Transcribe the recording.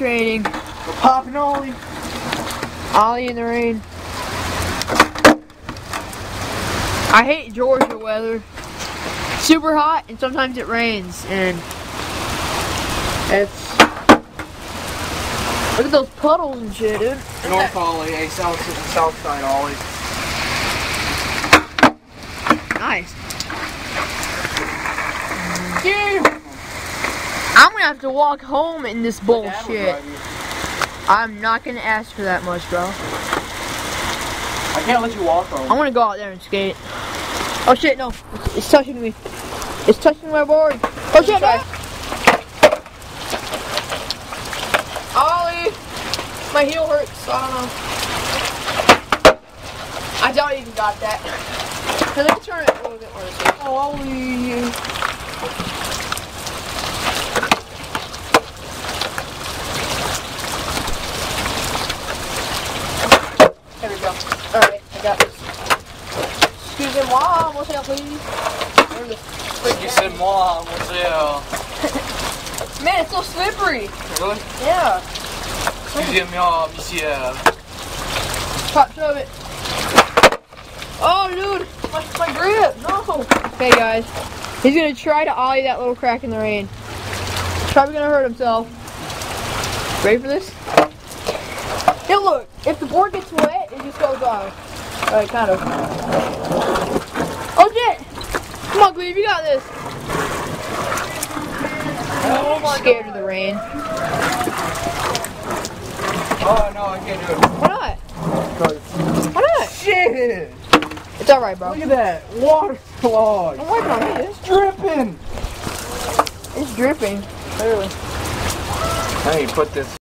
raining. We're popping ollie. Ollie in the rain. I hate Georgia weather. Super hot and sometimes it rains and it's look at those puddles and shit, dude. North ollie, a south side ollie. Nice. Yeah. I'm gonna have to walk home in this bullshit. I'm not gonna ask for that much, bro. I can't let you walk home. I wanna go out there and skate. Oh shit, no. It's touching me. It's touching my board. Oh shit, no. Ollie! My heel hurts. I don't know. I doubt you even got that. Let me turn it a little bit worse. Oh, ollie. There we go. Alright, I got this. Excuse me, Mom. What's up, please? You said mom, what's up? Man, it's so slippery. Really? Yeah. Excusez-moi, monsieur. Top shove it. Oh, dude. My grip. No. Okay, guys. He's going to try to ollie that little crack in the rain. He's probably going to hurt himself. Ready for this? Hey, look. If the board gets wet, it just goes off. Alright, kind of. Oh, shit. Come on, Glebe. You got this. Oh my Scared God. of the rain. Oh no, I can't do it. Why not? Why not? Shit! It's alright, bro. Look at that. Water clog. I'm wiping on it. It's dripping. It's dripping. Clearly. I need to put this